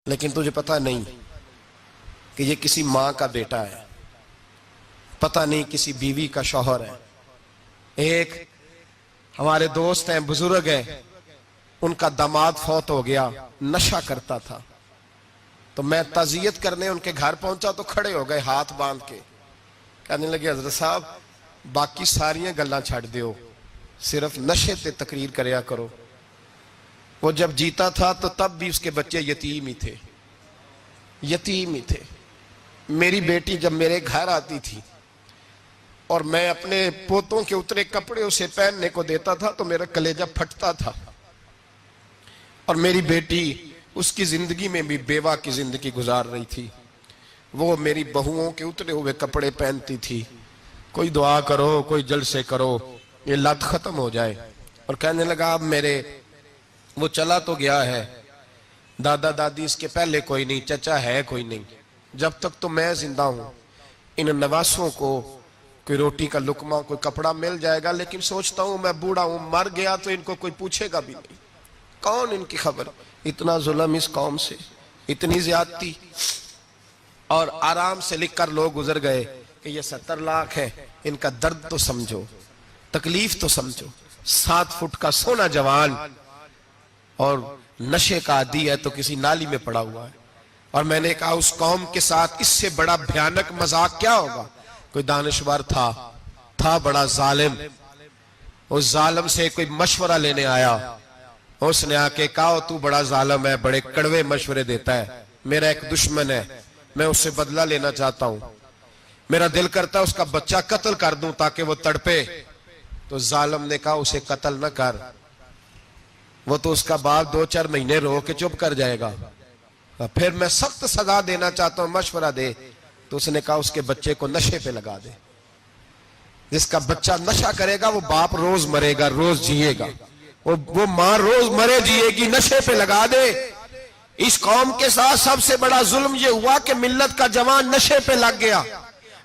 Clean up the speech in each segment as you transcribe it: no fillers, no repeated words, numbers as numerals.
لیکن تجھے پتہ نہیں کہ یہ کسی ماں کا بیٹا ہے، پتہ نہیں کسی بیوی کا شوہر ہے۔ ایک ہمارے دوست ہیں، بزرگ ہیں، ان کا داماد فوت ہو گیا، نشہ کرتا تھا۔ تو میں تعزیت کرنے ان کے گھر پہنچا تو کھڑے ہو گئے ہاتھ باندھ کے، کہنے لگے حضرت صاحب باقی ساریاں گلاں چھڑ دیو، صرف نشے تے تقریر کریا کرو۔ وہ جب جیتا تھا تو تب بھی اس کے بچے یتیم ہی تھے، یتیم ہی تھے۔ میری بیٹی جب میرے گھر آتی تھی اور میں اپنے پوتوں کے اترے کپڑے اسے پہننے کو دیتا تھا تو میرا کلیجہ پھٹتا تھا، اور میری بیٹی اس کی زندگی میں بھی بیوہ کی زندگی گزار رہی تھی۔ وہ میری بہوؤں کے اترے ہوئے کپڑے پہنتی تھی، کوئی دعا کرو، کوئی جلسے کرو، یہ لت ختم ہو جائے۔ اور کہنے لگا اب میرے وہ چلا تو گیا ہے، دادا دادی اس کے پہلے کوئی نہیں، چچا ہے کوئی نہیں، جب تک تو میں زندہ ہوں ان نواسوں کو کوئی روٹی کا لقمہ، کوئی کپڑا مل جائے گا، لیکن سوچتا ہوں میں بوڑھا ہوں، مر گیا تو ان کو کوئی پوچھے گا بھی نہیں، کون ان کی خبر۔ اتنا ظلم اس قوم سے، اتنی زیادتی، اور آرام سے لکھ کر لوگ گزر گئے کہ یہ 70 لاکھ ہے، ان کا درد تو سمجھو، تکلیف تو سمجھو۔ 7 فٹ کا سونا جوان اور نشے کا عادی ہے تو کسی نالی میں پڑا ہوا ہے۔ اور میں نے کہا اس قوم کے ساتھ اس سے بڑا بھیانک مذاق کیا ہوگا۔ کوئی دانشور تھا بڑا ظالم، اس ظالم سے کوئی مشورہ لینے آیا، اس نے آ کے کہا تو بڑا ظالم ہے، بڑے کڑوے مشورے دیتا ہے، میرا ایک دشمن ہے، میں اس سے بدلہ لینا چاہتا ہوں، میرا دل کرتا ہے اس کا بچہ قتل کر دوں تاکہ وہ تڑپے۔ تو ظالم نے کہا اسے قتل نہ کر، وہ تو اس کا باپ 2-4 مہینے رو کے چپ کر جائے گا، پھر میں سخت سزا دینا چاہتا ہوں، مشورہ دے۔ تو اس نے کہا اس کے بچے کو نشے پہ لگا دے، جس کا بچہ نشہ کرے گا وہ باپ روز مرے گا، روز جیے گا، وہ ماں روز مرے جیے گی، نشے پہ لگا دے۔ اس قوم کے ساتھ سب سے بڑا ظلم یہ ہوا کہ ملت کا جوان نشے پہ لگ گیا،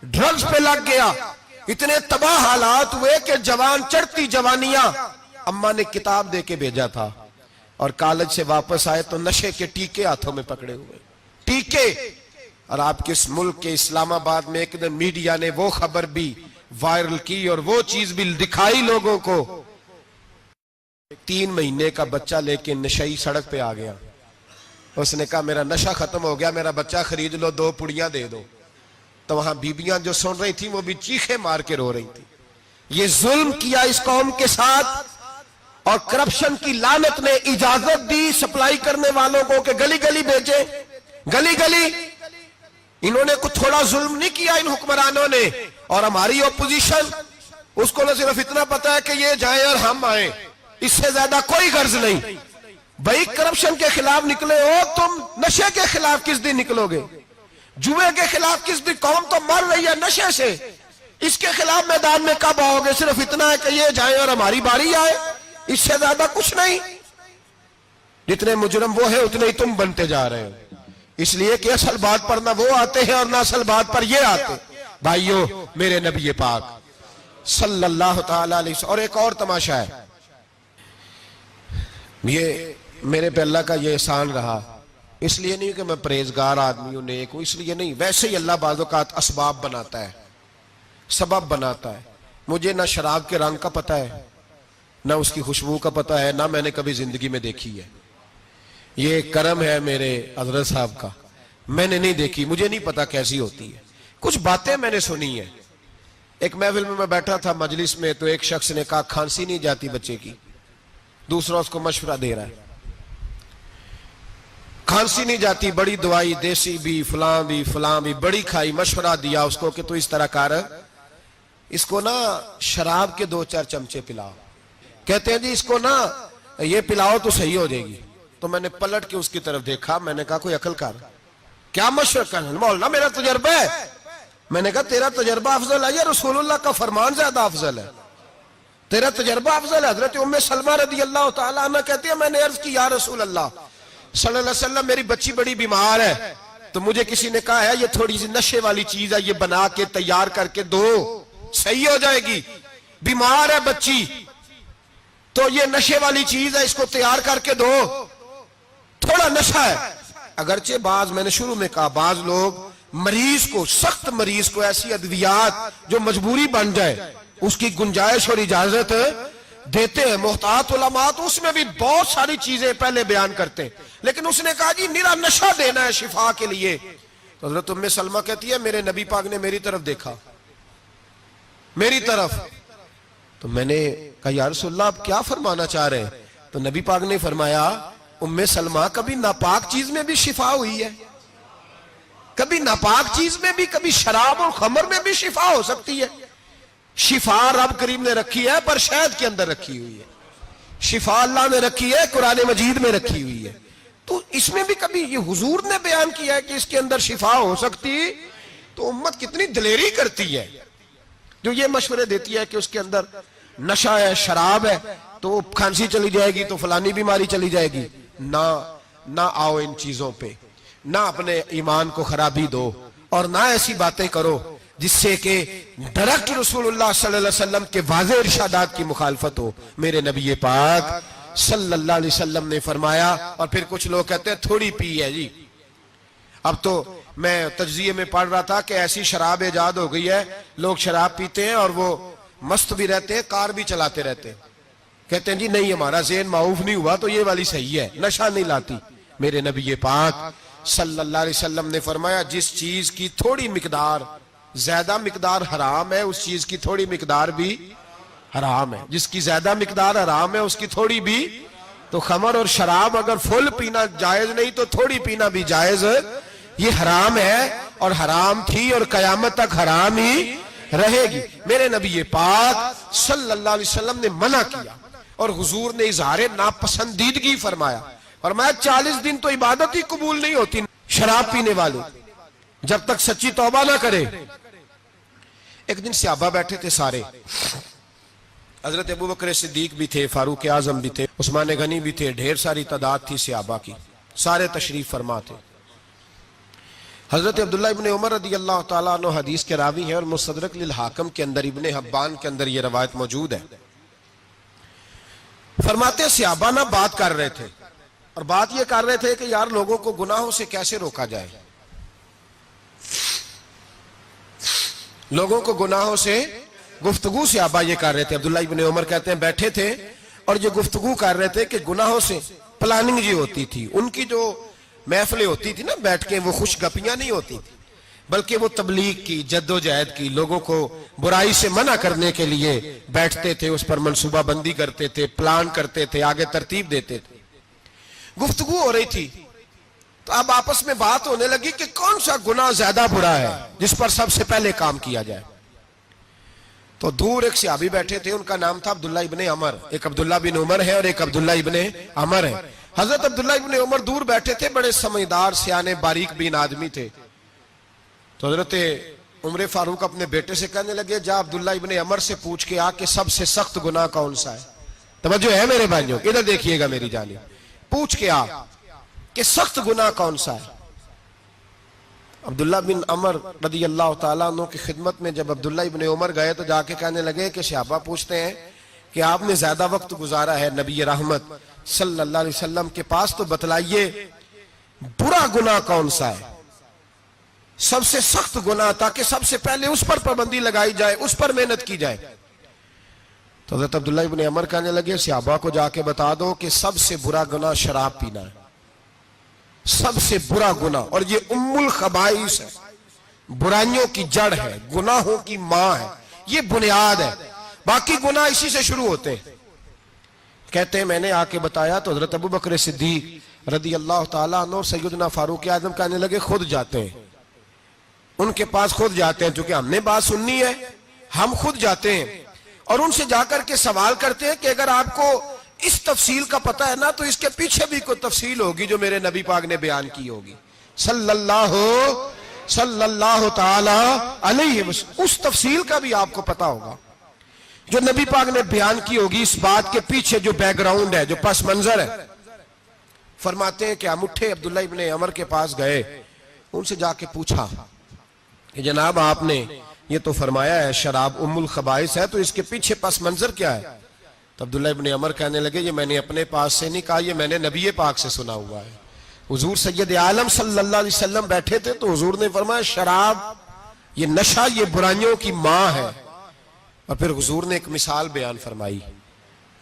ڈرگز پہ لگ گیا، اتنے تباہ حالات ہوئے کہ جوان چڑھتی جوانیاں، اماں نے کتاب دے کے بھیجا تھا، اور کالج سے واپس آئے تو نشے کے ٹیکے ہاتھوں میں پکڑے ہوئے، ٹیکے۔ اور آپ کے اس ملک کے اسلام آباد میں ایک دن میڈیا نے وہ خبر بھی وائرل کی اور وہ چیز بھی دکھائی لوگوں کو، 3 مہینے کا بچہ لے کے نشئی سڑک پہ آ گیا، اس نے کہا میرا نشہ ختم ہو گیا، میرا بچہ خرید لو، 2 پڑیاں دے دو۔ تو وہاں بیبیاں جو سن رہی تھیں وہ بھی چیخے مار کے رو رہی تھیں۔ یہ ظلم کیا اس قوم کے ساتھ، اور کرپشن کی لعنت نے اجازت دی سپلائی کرنے والوں کو کہ گلی گلی بیچے، گلی گلی۔ انہوں نے کچھ تھوڑا ظلم نہیں کیا ان حکمرانوں نے، اور ہماری اپوزیشن اس کو نہ صرف اتنا پتا ہے کہ یہ جائیں اور ہم آئیں، اس سے زیادہ کوئی غرض نہیں۔ بھائی کرپشن کے خلاف نکلے ہو تم، نشے کے خلاف کس دن نکلو گے؟ جوئے کے خلاف کس دن؟ قوم تو مر رہی ہے نشے سے، اس کے خلاف میدان میں کب آؤ گے؟ صرف اتنا ہے کہ یہ جائیں اور ہماری باری آئے، اس سے زیادہ کچھ نہیں۔ جتنے مجرم وہ ہیں اتنے ہی تم بنتے جا رہے ہو، اس لیے کہ اصل بات پر نہ وہ آتے ہیں اور نہ اصل بات پر یہ آتے۔ بھائیو، میرے نبی پاک صلی اللہ تعالی علیہ وسلم، اور ایک اور تماشا ہے، یہ میرے پہ اللہ کا یہ احسان رہا، اس لیے نہیں کہ میں پرہیزگار آدمی ہوں، نیک ہوں، اس لیے نہیں، ویسے ہی اللہ بعض اوقات اسباب بناتا ہے، سبب بناتا ہے۔ مجھے نہ شراب کے رنگ کا پتہ ہے، نہ اس کی خوشبو کا پتہ ہے، نہ میں نے کبھی زندگی میں دیکھی ہے، یہ کرم ہے میرے حضرت صاحب کا، میں نے نہیں دیکھی، مجھے نہیں پتا کیسی ہوتی ہے، کچھ باتیں میں نے سنی ہیں۔ ایک محفل میں بیٹھا تھا مجلس میں، تو ایک شخص نے کہا کھانسی نہیں جاتی بچے کی، دوسرا اس کو مشورہ دے رہا ہے، کھانسی نہیں جاتی، بڑی دوائی دیسی بھی فلاں بھی بڑی کھائی، مشورہ دیا اس کو کہ تو اس طرح کر، اس کو نا شراب کے 2-4 چمچے پلاؤ، کہتے ہیں جی اس کو نا یہ پلاؤ تو صحیح ہو جائے گی۔ تو میں نے پلٹ کے اس کی طرف دیکھا، میں نے کہا کوئی عقل کر، کیا مشورہ کرنا؟ مولانا میرا تجربہ ہے۔ میں نے کہا تیرا تجربہ افضل ہے یا رسول اللہ کا فرمان زیادہ افضل ہے؟ تیرا تجربہ افضل ہے۔ حضرت ام سلمہ رضی اللہ تعالیٰ عنہ کہتی ہے میں نے عرض کی یا رسول اللہ صلی اللہ علیہ وسلم میری بچی بڑی بیمار ہے، تو مجھے کسی نے کہا ہے یہ تھوڑی سی نشے والی چیز ہے، یہ بنا کے تیار کر کے دو، صحیح ہو جائے گی، بیمار ہے بچی تو یہ نشے والی چیز ہے، اس کو تیار کر کے دو، تھوڑا نشہ ہے۔ اگرچہ بعض، میں نے شروع میں کہا، بعض لوگ مریض کو، سخت مریض کو ایسی ادویات جو مجبوری بن جائے اس کی گنجائش اور اجازت دیتے ہیں. محتاط علماء تو اس میں بھی بہت ساری چیزیں پہلے بیان کرتے ہیں، لیکن اس نے کہا جی میرا نشہ دینا ہے شفا کے لیے. تو حضرت ام سلمہ کہتی ہے میرے نبی پاک نے میری طرف دیکھا، میری طرف. تو میں نے کہا یا رسول اللہ آپ کیا فرمانا چاہ رہے ہیں؟ تو نبی پاک نے فرمایا ام سلمہ کبھی ناپاک چیز میں بھی شفا ہوئی ہے، کبھی ناپاک چیز میں بھی، کبھی شراب اور خمر میں بھی شفا ہو سکتی ہے. شفا رب کریم نے رکھی ہے پر شہد کے اندر رکھی ہوئی ہے، شفا اللہ نے رکھی ہے قرآن مجید میں رکھی ہوئی ہے. تو اس میں بھی کبھی یہ حضور نے بیان کیا ہے کہ اس کے اندر شفا ہو سکتی. تو امت کتنی دلیری کرتی ہے جو یہ مشورے دیتی ہے کہ اس کے اندر نشہ ہے، شراب ہے، تو کھانسی چلی جائے گی تو فلانی بیماری چلی جائے گی. نہ آؤ ان چیزوں پہ، نہ اپنے ایمان کو خرابی دو، اور نہ ایسی باتیں کرو جس سے کہ ڈائریکٹ رسول اللہ صلی اللہ علیہ وسلم کے واضح ارشادات کی مخالفت ہو. میرے نبی پاک صلی اللہ علیہ وسلم نے فرمایا. اور پھر کچھ لوگ کہتے ہیں تھوڑی پی ہے جی. اب تو میں تجزیے میں پڑھ رہا تھا کہ ایسی شراب ایجاد ہو گئی ہے، لوگ شراب پیتے ہیں اور وہ مست بھی رہتے ہیں، کار بھی چلاتے رہتے ہیں. کہتے ہیں جی نہیں ہمارا ذہن معاف نہیں ہوا تو یہ والی صحیح ہے، نشہ نہیں لاتی. میرے نبی پاک صلی اللہ علیہ وسلم نے فرمایا جس چیز کی تھوڑی مقدار، زیادہ مقدار حرام ہے اس چیز کی تھوڑی مقدار بھی حرام ہے. جس کی زیادہ مقدار حرام ہے اس کی تھوڑی بھی. تو خمر اور شراب اگر فل پینا جائز نہیں تو تھوڑی پینا بھی جائز. یہ حرام ہے اور حرام تھی اور قیامت تک حرام ہی رہے گی. میرے نبی پاک صلی اللہ علیہ وسلم نے منع کیا اور حضور نے اظہار ناپسندیدگی فرمایا. فرمایا 40 دن تو عبادت ہی قبول نہیں ہوتی شراب پینے والے جب تک سچی توبہ نہ کرے. ایک دن صحابہ بیٹھے تھے سارے، حضرت ابو بکر صدیق بھی تھے، فاروق اعظم بھی تھے، عثمان غنی بھی تھے، ڈھیر ساری تعداد تھی صحابہ کی، سارے تشریف فرما تھے. حضرت عبداللہ ابن عمر رضی اللہ تعالیٰ عنہ حدیث کے راوی ہیں اور مستدرک للحاکم کے اندر، ابن حبان کے اندر یہ روایت موجود ہے. فرماتے ہیں صحابہ نہ بات کر رہے تھے اور بات یہ کر رہے تھے کہ یار لوگوں کو گناہوں سے کیسے روکا جائے، لوگوں کو گناہوں سے گفتگو. صحابہ یہ کر رہے تھے. عبداللہ ابن عمر کہتے ہیں بیٹھے تھے اور جو گفتگو کر رہے تھے کہ گناہوں سے پلاننگ جی ہوتی تھی. ان کی جو محفلیں ہوتی تھی نا بیٹھ کے، وہ خوش گپیاں نہیں ہوتی تھی بلکہ وہ تبلیغ کی، جد و جہد کی، لوگوں کو برائی سے منع کرنے کے لیے بیٹھتے تھے، اس پر منصوبہ بندی کرتے تھے، پلان کرتے تھے، آگے ترتیب دیتے تھے. گفتگو ہو رہی تھی تو اب آپس میں بات ہونے لگی کہ کون سا گناہ زیادہ برا ہے جس پر سب سے پہلے کام کیا جائے. تو دور ایک صحابی بیٹھے تھے، ان کا نام تھا عبداللہ ابن عمر. ایک عبداللہ بن عمر ہے اور ایک عبداللہ ابن عمر ہے. حضرت عبداللہ ابن عمر دور بیٹھے تھے، بڑے سمجھدار سیانے باریک بین آدمی تھے. تو حضرت عمر فاروق اپنے بیٹے سے کہنے لگے جا عبداللہ ابن عمر سے پوچھ کے آ کہ سب سے سخت گناہ کون سا ہے. توجہ ہے میرے بھائیوں، ادھر دیکھیے گا میری جانب. پوچھ کے آ کہ سخت گناہ کون سا ہے. عبداللہ بن عمر رضی اللہ تعالیٰ عنہ کی خدمت میں جب عبداللہ ابن عمر گئے تو جا کے کہنے لگے کہ صحابہ پوچھتے ہیں کہ آپ نے زیادہ وقت گزارا ہے نبی رحمت صلی اللہ علیہ وسلم کے پاس، تو بتلائیے برا گناہ کون سا ہے، سب سے سخت گناہ، تاکہ سب سے پہلے اس پر پابندی لگائی جائے، اس پر محنت کی جائے. تو حضرت عبداللہ ابن عمر کہنے لگے صحابہ کو جا کے بتا دو کہ سب سے برا گناہ شراب پینا ہے، سب سے برا گناہ. اور یہ ام الخبائث ہے، برائیوں کی جڑ ہے، گناہوں کی ماں ہے، یہ بنیاد ہے. باقی گناہ اسی سے شروع ہوتے ہیں. کہتے ہیں میں نے آ کے بتایا تو حضرت ابو بکر صدیق رضی اللہ تعالیٰ عنہ سیدنا فاروق اعظم کہنے لگے خود جاتے ہیں، ان کے پاس خود جاتے ہیں، چونکہ ہم نے بات سننی ہے ہم خود جاتے ہیں اور ان سے جا کر کے سوال کرتے ہیں کہ اگر آپ کو اس تفصیل کا پتہ ہے نا تو اس کے پیچھے بھی کوئی تفصیل ہوگی جو میرے نبی پاک نے بیان کی ہوگی صلی اللہ تعالی علیہ وسلم. اس تفصیل کا بھی آپ کو پتہ ہوگا جو نبی پاک نے بیان کی ہوگی، اس بات کے پیچھے جو بیک گراؤنڈ ہے، جو پس منظر ہے. فرماتے ہیں کہ ہم اٹھے، عبداللہ ابن عمر کے پاس گئے، ان سے جا کے پوچھا کہ جناب آپ نے یہ تو فرمایا ہے شراب ام الخبائث ہے، تو اس کے پیچھے پس منظر کیا ہے؟ تو عبداللہ ابن عمر کہنے لگے یہ میں نے اپنے پاس سے نہیں کہا، یہ میں نے نبی پاک سے سنا ہوا ہے حضور سید عالم صلی اللہ علیہ وسلم بیٹھے تھے تو حضور نے فرمایا شراب یہ نشہ یہ برائیوں کی ماں ہے. اور پھر حضور نے ایک مثال بیان فرمائی.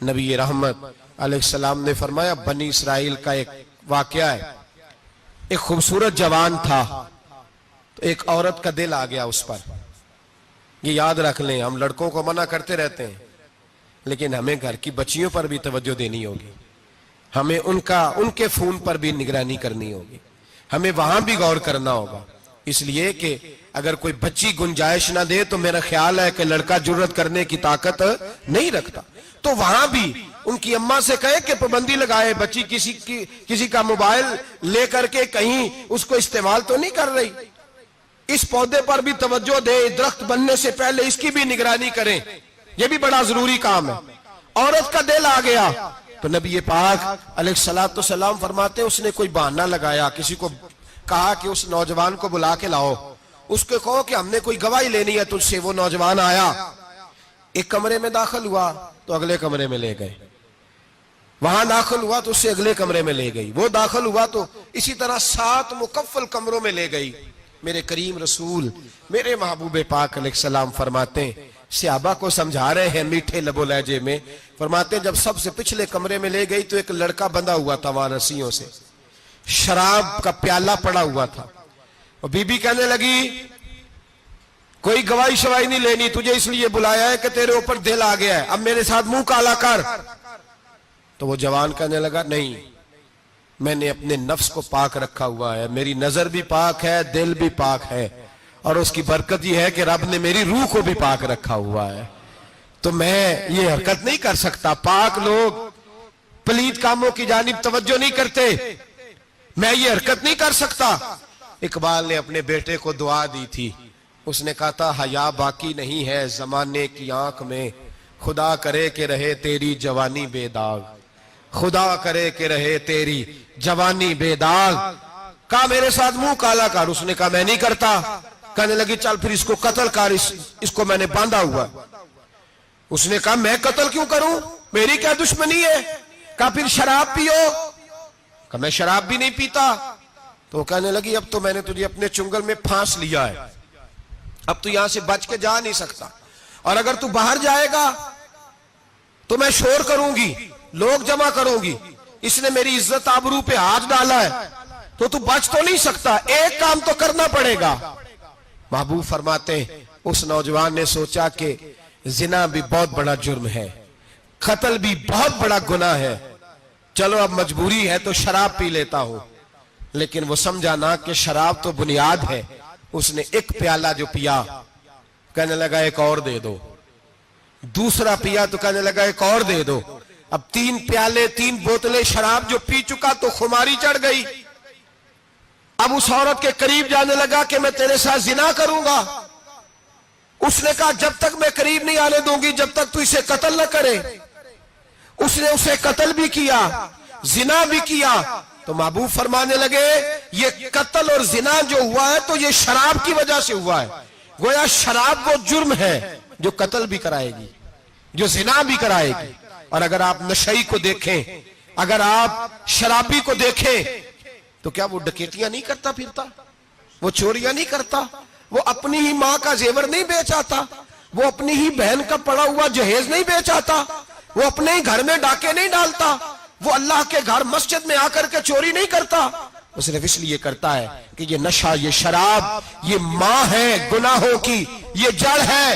نبی رحمت علیہ السلام نے فرمایا بنی اسرائیل کا ایک واقعہ ہے. ایک خوبصورت جوان تھا تو ایک عورت کا دل آ گیا اس پر. یہ یاد رکھ لیں, ہم لڑکوں کو منع کرتے رہتے ہیں لیکن ہمیں گھر کی بچیوں پر بھی توجہ دینی ہوگی, ہمیں ان کے فون پر بھی نگرانی کرنی ہوگی, ہمیں وہاں بھی غور کرنا ہوگا. اس لیے کہ اگر کوئی بچی گنجائش نہ دے تو میرا خیال ہے کہ لڑکا جرت کرنے کی طاقت نہیں رکھتا. تو وہاں بھی ان کی اماں سے کہے کہ پابندی لگائے, بچی کسی کا موبائل لے کر کے کہیں اس کو استعمال تو نہیں کر رہی, اس پودے پر بھی توجہ دے, درخت بننے سے پہلے اس کی بھی نگرانی کریں, یہ بھی بڑا ضروری کام ہے. عورت کا دل آ گیا تو نبی پاک علیہ السلام فرماتے اس نے کوئی بہانہ لگایا, کسی کو کہا کہ اس نوجوان کو بلا کے لاؤ, اس کو کہو کہ ہم نے کوئی گواہی لینی ہے تجھ سے. وہ نوجوان آیا, ایک کمرے میں داخل ہوا تو اگلے کمرے میں لے گئے, وہاں داخل ہوا تو اس سے اگلے کمرے میں لے گئی, وہ داخل ہوا تو اسی طرح 7 مکفل کمروں میں لے گئی. میرے کریم رسول میرے محبوب پاک علیہ السلام فرماتے ہیں, صحابہ کو سمجھا رہے ہیں میٹھے لب و لہجے میں, فرماتے ہیں جب سب سے پچھلے کمرے میں لے گئی تو ایک لڑکا بندھا ہوا تھا وہاں رسیوں سے, شراب کا پیالہ پڑا ہوا تھا. اور بی بی کہنے لگی کوئی گواہی شواہی نہیں لینی, تجھے اس لیے بلایا ہے کہ تیرے اوپر دل آ گیا ہے, اب میرے ساتھ منہ کالا کر. تو وہ جوان کہنے لگا نہیں, میں نے اپنے نفس کو پاک رکھا ہوا ہے, میری نظر بھی پاک ہے, دل بھی پاک ہے, اور اس کی برکت یہ ہے کہ رب نے میری روح کو بھی پاک رکھا ہوا ہے, تو میں یہ حرکت نہیں کر سکتا. پاک لوگ پلید کاموں کی جانب توجہ نہیں کرتے, میں یہ حرکت نہیں کر سکتا. اقبال نے اپنے بیٹے کو دعا دی تھی, اس نے کہا تھا حیا باقی نہیں ہے زمانے کی آنکھ میں, خدا کرے کہ رہے تیری جوانی بے داغ, خدا کرے کہ رہے تیری جوانی بے داغ. کہا میرے ساتھ منہ کالا کر, اس نے کہا میں نہیں کرتا. کہنے لگی چل پھر اس کو قتل کر, اس کو میں نے باندھا ہوا. اس نے کہا میں قتل کیوں کروں, میری کیا دشمنی ہے. کہا پھر شراب پیو, کہا میں شراب بھی نہیں پیتا. تو کہنے لگی اب تو میں نے تجھے اپنے چنگل میں پھانس لیا ہے, اب تو یہاں سے بچ کے جا نہیں سکتا, اور اگر تو باہر جائے گا تو میں شور کروں گی, لوگ جمع کروں گی, اس نے میری عزت آبرو پہ ہاتھ ڈالا ہے, تو بچ تو نہیں سکتا, ایک کام تو کرنا پڑے گا. محبوب فرماتے ہیں اس نوجوان نے سوچا کہ زنا بھی بہت بڑا جرم ہے, قتل بھی بہت بڑا گناہ ہے, چلو اب مجبوری ہے تو شراب پی لیتا ہوں. لیکن وہ سمجھا نہ کہ شراب تو بنیاد ہے. اس نے ایک پیالہ جو پیا, کہنے لگا ایک اور دے دو, دوسرا پیا تو کہنے لگا ایک اور دے دو. اب 3 پیالے 3 بوتلیں شراب جو پی چکا تو خماری چڑھ گئی. اب اس عورت کے قریب جانے لگا کہ میں تیرے ساتھ زنا کروں گا. اس نے کہا جب تک میں قریب نہیں آنے دوں گی جب تک تو اسے قتل نہ کرے. اس نے اسے قتل بھی کیا, زنا بھی کیا. تو محبوب فرمانے لگے یہ قتل اور زنا جو ہوا ہے تو یہ شراب کی وجہ سے ہوا ہے. گویا شراب وہ جرم ہے جو قتل بھی کرائے گی, جو زنا بھی کرائے گی. اور اگر آپ نشئی کو دیکھیں, اگر آپ شرابی کو دیکھیں تو کیا وہ ڈکیتیاں نہیں کرتا پھرتا, وہ چوریاں نہیں کرتا, وہ اپنی ہی ماں کا زیور نہیں بیچ آتا, وہ اپنی ہی بہن کا پڑا ہوا جہیز نہیں بیچ آتا, وہ اپنے ہی گھر میں ڈاکے نہیں ڈالتا, وہ اللہ کے گھر مسجد میں آ کر کے چوری نہیں کرتا. وہ صرف اس لیے کرتا ہے کہ یہ نشہ, یہ شراب, یہ ماں ہے گناہوں کی, یہ جڑ ہے.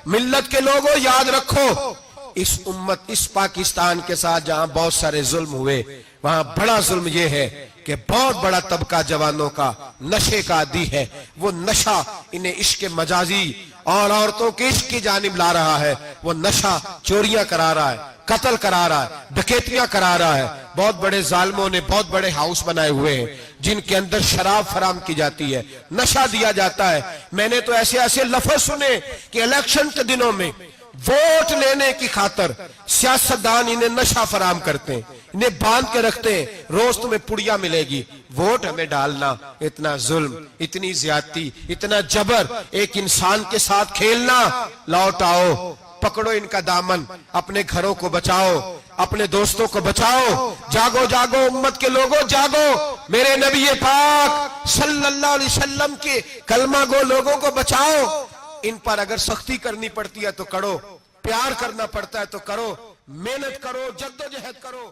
ملت کے لوگوں یاد رکھو, اس امت اس پاکستان کے ساتھ جہاں بہت سارے ظلم ہوئے, وہاں بڑا ظلم یہ ہے کہ بہت بڑا طبقہ جوانوں کا نشے کا عادی ہے. وہ نشہ انہیں عشق مجازی اور عورتوں کے عشق کی جانب لا رہا ہے. وہ نشہ چوریاں کرا رہا ہے, قتل کرا رہا ہے, ڈکیتیاں کرا رہا ہے. بہت بڑے ظالموں نے بہت بڑے ہاؤس بنائے ہوئے ہیں جن کے اندر شراب فراہم کی جاتی ہے, نشہ دیا جاتا ہے. میں نے تو ایسے ایسے لفظ سنے کہ الیکشن کے دنوں میں ووٹ لینے کی خاطر سیاستدان انہیں نشہ فراہم کرتے ہیں, انہیں باندھ کے رکھتے ہیں, روز تمہیں پڑیا ملے گی, ووٹ ہمیں ڈالنا. اتنا ظلم, اتنی زیادتی, اتنا جبر, ایک انسان کے ساتھ کھیلنا. لوٹ آؤ, پکڑو ان کا دامن, اپنے گھروں کو بچاؤ, اپنے دوستوں کو بچاؤ. جاگو جاگو امت کے لوگوں جاگو. میرے نبی پاک صلی اللہ علیہ وسلم کے کلمہ گو لوگوں کو بچاؤ. ان پر اگر سختی کرنی پڑتی ہے تو کرو, پیار کرنا پڑتا ہے تو کرو, محنت کرو, جدوجہد کرو.